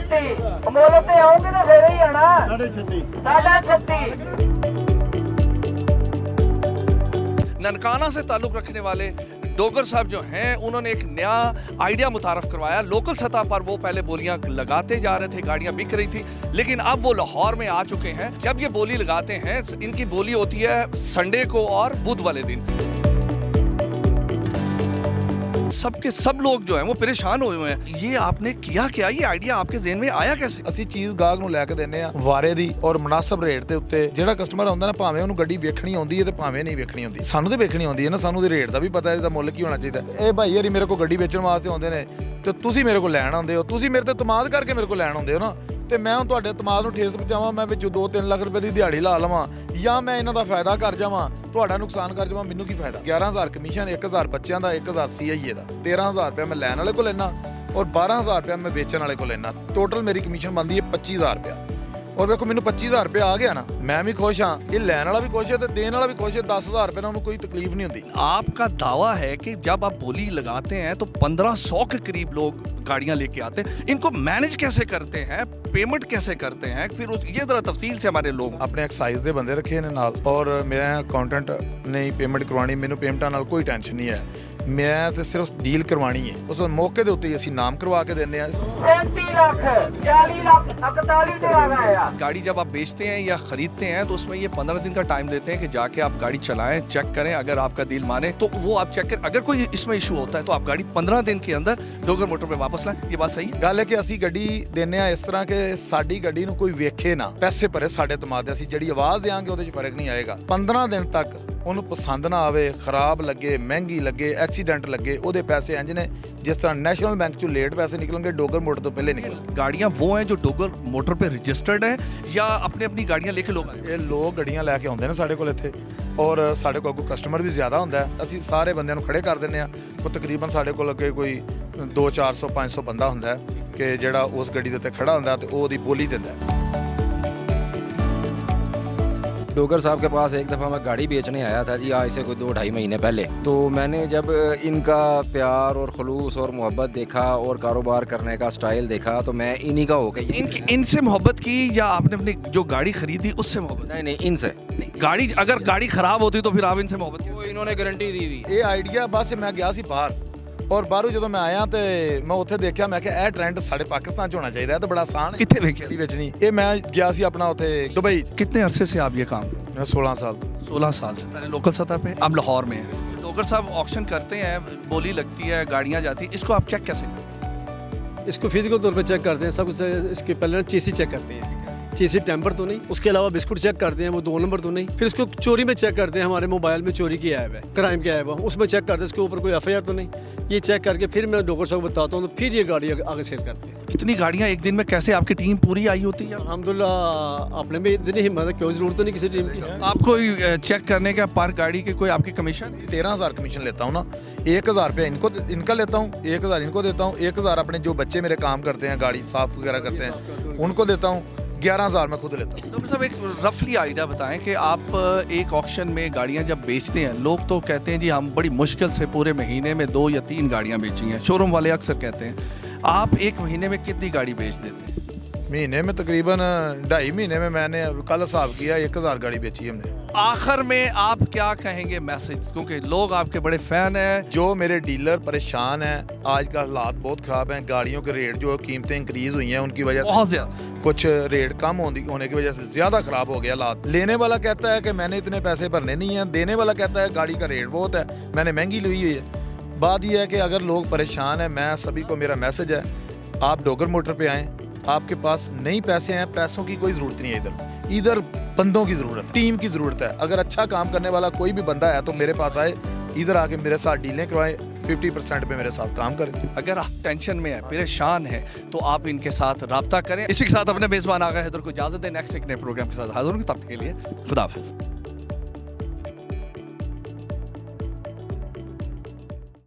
36 ਮੁੱਲ ਤੇ ਆਉਂਗੇ ਤਾਂ ਫੇਰ ਹੀ ਆਣਾ 36.5 ननकाना से ताल्लुक़ रखने वाले डोगर साहब जो हैं उन्होंने एक नया आइडिया मुतारफ़ करवाया। लोकल सतह पर वो पहले बोलियां लगाते जा रहे थे, गाड़ियां बिक रही थी, लेकिन अब वो लाहौर में आ चुके हैं। जब ये बोली लगाते हैं, इनकी बोली होती है संडे को और बुध वाले दिन। सबके सब लोग जो हैं वो परेशान हुए हुए हैं। ये आपने किया क्या? ये ਆਈਡੀਆ आपके ज़हन में आया कैसे? ਅਸੀਂ ਚੀਜ਼ ਗਾਹਕ ਨੂੰ ਲੈ ਕੇ ਦਿੰਨੇ ਆ ਵਾਰੇ ਦੀ ਔਰ ਮੁਨਾਸਬ ਰੇਟ ਦੇ ਉੱਤੇ। ਜਿਹੜਾ ਕਸਟਮਰ ਆਉਂਦਾ ਨਾ, ਭਾਵੇਂ ਉਹਨੂੰ ਗੱਡੀ ਵੇਖਣੀ ਆਉਂਦੀ ਹੈ ਤੇ ਭਾਵੇਂ ਨਹੀਂ ਵੇਖਣੀ ਆਉਂਦੀ, ਸਾਨੂੰ ਤੇ ਵੇਖਣੀ ਆਉਂਦੀ ਹੈ ਨਾ, ਸਾਨੂੰ ਉਹਦੇ ਰੇਟ ਦਾ ਵੀ ਪਤਾ ਹੈ, ਇਹਦਾ ਮੁੱਲ ਕੀ ਹੋਣਾ ਚਾਹੀਦਾ। ਇਹ ਭਾਈ ਯਾਰੀ ਮੇਰੇ ਕੋਲ ਗੱਡੀ ਵੇਚਣ ਵਾਸਤੇ ਆਉਂਦੇ ਨੇ ਤੇ ਤੁਸੀਂ ਮੇਰੇ ਕੋਲ ਲੈਣ ਆਉਂਦੇ ਹੋ, ਤੁਸੀਂ ਮੇਰੇ ਤੇ ਤਮਾਦ ਕਰਕੇ ਮੇਰੇ ਕੋਲ ਲੈਣ ਆਉਂਦੇ ਹੋ ਨਾ, ਤੇ ਮੈਂ ਹੁਣ ਤੁਹਾਡੇ ਤਮਾਦ ਨੂੰ ਠੇਸ ਪਹੁੰਚਾਵਾਂ, ਮੈਂ ਵਿੱਚੋਂ 2-3 ਲੱਖ ਰੁਪਏ ਦੀ ਦਿਹਾੜੀ ਲਾ ਲਵਾਂ ਜਾਂ ਮੈਂ ਇਹਨਾਂ ਦਾ ਫਾਇਦਾ ਕਰ ਜਾਵਾਂ, ਤੁਹਾਡਾ ਨੁਕਸਾਨ ਕਰ ਜਾਵਾਂ, ਮੈਨੂੰ ਕੀ ਫਾਇਦਾ। 11,000 ਕਮਿਸ਼ਨ, 1,000 ਬੱਚਿਆਂ ਦਾ, 1,000 CIA ਦਾ, 13,000 ਰੁਪਏ ਮੈਂ ਲੈਣ ਵਾਲੇ ਕੋਲ ਲੈਣਾ ਔਰ 12,000 ਰੁਪਏ ਮੈਂ ਵੇਚਣ ਵਾਲੇ ਕੋਲ ਲੈਣਾ। ਟੋਟਲ ਮੇਰੀ ਕਮਿਸ਼ਨ ਬਣਦੀ ਹੈ 25,000 ਰੁਪਏ। ਔਰ ਵੇਖੋ ਮੈਨੂੰ 25,000 ਰੁਪਏ ਆ ਗਿਆ ਨਾ, ਮੈਂ ਵੀ ਖੁਸ਼ ਹਾਂ, ਇਹ ਲੈਣ ਵਾਲਾ ਵੀ ਖੁਸ਼ ਹੈ ਤੇ ਦੇਣ ਵਾਲਾ ਵੀ ਖੁਸ਼ ਹੈ। 10,000 ਰੁਪਏ ਨਾਲ ਉਹਨੂੰ ਕੋਈ तकलीफ नहीं होती। आपका दावा है कि जब आप बोली लगाते हैं तो 1,500 के करीब लोग गाड़ियां लेके आते हैं। इनको मैनेज कैसे करते हैं, पेमेंट कैसे करते हैं, फिर ये जरा तफसील से हमारे लोग। ਆਪਣੇ ਐਕਸਾਈਜ਼ ਦੇ ਬੰਦੇ ਰੱਖੇ ਨੇ ਨਾਲ ਔਰ ਮੇਰਾ ਅਕਾਊਂਟੈਂਟ ਨੇ ਪੇਮੈਂਟ ਕਰਵਾਉਣੀ, ਮੈਨੂੰ ਪੇਮੈਂਟਾਂ ਨਾਲ ਕੋਈ ਟੈਨਸ਼ਨ ਨਹੀਂ ਹੈ, ਮੈਂ ਤੇ ਸਿਰਫ ਡੀਲ ਕਰਵਾਉਣੀ ਹੈ। ਉਸ ਮੌਕੇ ਦੇ ਉੱਤੇ ਹੀ ਅਸੀਂ ਨਾਮ ਕਰਵਾ ਕੇ ਦਿੰਦੇ ਹਾਂ। 35 ਲੱਖ 40 ਲੱਖ 41 ਤੇ ਆ गया। गाड़ी जब आप बेचते हैं या खरीदते हैं तो उसमें ये 15 दिन का टाइम देते हैं कि जाके आप गाड़ी चलाएं, चेक करें, अगर आपका डील माने तो वो आप चेक करें, अगर कोई इसमें इशू होता है तो आप गाड़ी 15 दिन के अंदर डोगर मोटर पे वापस लाएं। ये बात सही है? ਗੱਲ ਹੈ ਕਿ ਅਸੀਂ ਗੱਡੀ ਦਿੰਦੇ ਆ ਇਸ ਤਰ੍ਹਾਂ ਕਿ ਸਾਡੀ ਗੱਡੀ ਨੂੰ ਕੋਈ ਵੇਖੇ ਨਾ, ਪੈਸੇ ਭਰੇ ਸਾਡੇ ਤਮਾਦ ਦੇ, ਅਸੀਂ ਜਿਹੜੀ ਆਵਾਜ਼ ਦੇਾਂਗੇ ਉਹਦੇ 'ਚ ਫਰਕ ਨਹੀਂ ਆਏਗਾ। 15 ਦਿਨ ਤੱਕ ਉਹਨੂੰ ਪਸੰਦ ਨਾ ਆਵੇ, ਖਰਾਬ ਲੱਗੇ, ਮਹਿੰਗੀ ਲੱਗੇ, ਐਕਸੀਡੈਂਟ ਲੱਗੇ, ਉਹਦੇ ਪੈਸੇ ਇੰਜ ਨੇ ਜਿਸ ਤਰ੍ਹਾਂ ਨੈਸ਼ਨਲ ਬੈਂਕ 'ਚੋਂ ਲੇਟ ਪੈਸੇ ਨਿਕਲਣਗੇ, ਡੋਗਰ ਮੋਟਰ ਤੋਂ ਪਹਿਲੇ ਨਿਕਲਣਗੇ। गाड़ियां वो हैं जो डोगर मोटर पे रजिस्टर्ड है या अपनी अपनी गाड़ियां लेके लोग आए? ਇਹ ਲੋਕ ਗੱਡੀਆਂ ਲੈ ਕੇ ਆਉਂਦੇ ਨੇ ਸਾਡੇ ਕੋਲ ਇੱਥੇ ਔਰ ਸਾਡੇ ਕੋਲ ਕਸਟਮਰ ਵੀ ਜ਼ਿਆਦਾ ਹੁੰਦਾ ਹੈ। ਅਸੀਂ ਸਾਰੇ ਬੰਦਿਆਂ ਨੂੰ ਖੜੇ ਕਰ ਦਿੰਦੇ ਆ। ਕੋਈ ਤਕਰੀਬਨ ਸਾਡੇ ਕੋਲ ਅੱਗੇ ਕੋਈ 200-400 500 ਬੰਦਾ ਹੁੰਦਾ ਹੈ ਕਿ ਜਿਹੜਾ ਉਸ ਗੱਡੀ ਦੇ ਉੱਤੇ ਖੜਾ ਹੁੰਦਾ ਤੇ ਉਹ ਉਹਦੀ ਬੋਲੀ ਦਿੰਦਾ ਹੈ। डोगर साहब के पास एक दफ़ा मैं गाड़ी बेचने आया था जी, आज से कोई 2-2.5 महीने पहले। तो मैंने जब इनका प्यार और खलूस और मोहब्बत देखा और कारोबार करने का स्टाइल देखा तो मैं इन्हीं का हो गया। इनसे मोहब्बत की या आपने अपनी जो गाड़ी खरीदी उससे मोहब्बत? नहीं नहीं, इनसे। गाड़ी अगर गाड़ी खराब होती तो फिर आप इनसे मोहब्बत की? वो इन्होंने गारंटी दी हुई। ਇਹ ਆਈਡੀਆ ਬਸ ਮੈਂ ਗਿਆ ਸੀ ਬਾਹਰ ਔਰ ਬਾਹਰੋਂ ਜਦੋਂ ਮੈਂ ਆਇਆ ਤੇ ਮੈਂ ਉੱਥੇ ਦੇਖਿਆ, ਮੈਂ ਕਿਹਾ ਇਹ ਟ੍ਰੈਂਡ ਸਾਡੇ ਪਾਕਿਸਤਾਨ 'ਚ ਹੋਣਾ ਚਾਹੀਦਾ, ਇਹ ਤਾਂ ਬੜਾ ਆਸਾਨ ਹੈ। कितने देखे? ਗੱਡੀ ਵੇਚਣੀ ਇਹ ਮੈਂ ਗਿਆ ਸੀ ਆਪਣਾ ਉੱਥੇ ਦੁਬਈ 'ਚ। कितने अरसे से आप ये काम? ਮੈਂ 16 ਸਾਲ 16 साल से। पहले लोकल सतह पे, अब लाहौर में है। डोगर साहब ऑक्शन करते हैं, बोली लगती है, गाड़ियाँ जाती हैं, इसको आप चेक कैसे करते हैं? इसको फिजिकल तौर पे चेक करते हैं, सब कुछ इसके पहले चेसी चेक करते हैं, चेसी टेम्पर तो नहीं, उसके अलावा बिस्कुट चेक करते हैं, वो 2 नंबर तो नहीं। फिर इसको चोरी में चेक करते हैं, हमारे मोबाइल में चोरी की ऐप है, क्राइम की ऐप है, उसमें चेक करते हैं इसके ऊपर कोई FIR तो नहीं। ये चेक करके फिर मैं डोगर साहब को बताता हूँ, तो फिर ये गाड़ी आगे सेल करते हैं। इतनी गाड़ियाँ एक दिन में कैसे? आपकी टीम पूरी आई होती है? अल्हम्दुलिल्लाह अपने में इतनी हिम्मत है, कोई ज़रूरत तो नहीं किसी टीम की। आपको चेक करने का पर गाड़ी की कोई आपकी कमीशन? 13,000 कमीशन लेता हूँ ना, 1,000 रुपये इनका लेता हूँ, 1,000 इनको देता हूँ, 1,000 अपने जो बच्चे मेरे काम करते हैं, गाड़ी साफ वगैरह करते हैं, उनको देता हूँ, 11,000 मैं खुद लेता हूँ। डॉक्टर साहब एक रफली आइडिया बताएं कि आप एक ऑक्शन में गाड़ियां जब बेचते हैं, लोग तो कहते हैं जी हम बड़ी मुश्किल से पूरे महीने में 2 या 3 गाड़ियां बेची हैं, शोरूम वाले अक्सर कहते हैं, आप एक महीने में कितनी गाड़ी बेच देते हैं? महीने में तकरीबन 2.5 महीने में मैंने कल हिसाब किया 1,000 गाड़ी बेची हमने। आखिर में आप क्या कहेंगे मैसेज, क्योंकि लोग आपके बड़े फैन हैं? जो मेरे डीलर परेशान हैं, आज का हालात बहुत ख़राब हैं, गाड़ियों के रेट जो कीमतें इंक्रीज़ हुई हैं उनकी वजह बहुत ज़्यादा, कुछ रेट कम होने की वजह से ज़्यादा ख़राब हो गया हालात। लेने वाला कहता है कि मैंने इतने पैसे भरने नहीं हैं, देने वाला कहता है गाड़ी का रेट बहुत है, मैंने महंगी ली हुई है। बात यह है कि अगर लोग परेशान हैं, मैं सभी को मेरा मैसेज है, आप डोगर मोटर पे आएँ, आपके पास नहीं पैसे हैं, पैसों की कोई ज़रूरत नहीं है, इधर बंदों की ज़रूरत, टीम की ज़रूरत है। अगर अच्छा काम करने वाला कोई भी बंदा है तो मेरे पास आए, इधर आके मेरे साथ डीलें करवाएं, 50% पे मेरे साथ काम करें। अगर आप टेंशन में है, परेशान है, तो आप इनके साथ रब्ता करें। इसी के साथ अपने मेज़बान आगा हैदर को इजाज़त दें। नेक्स्ट एक नए प्रोग्राम के साथ हाजिर होंगे, तब तक के लिए खुदा हाफिज़।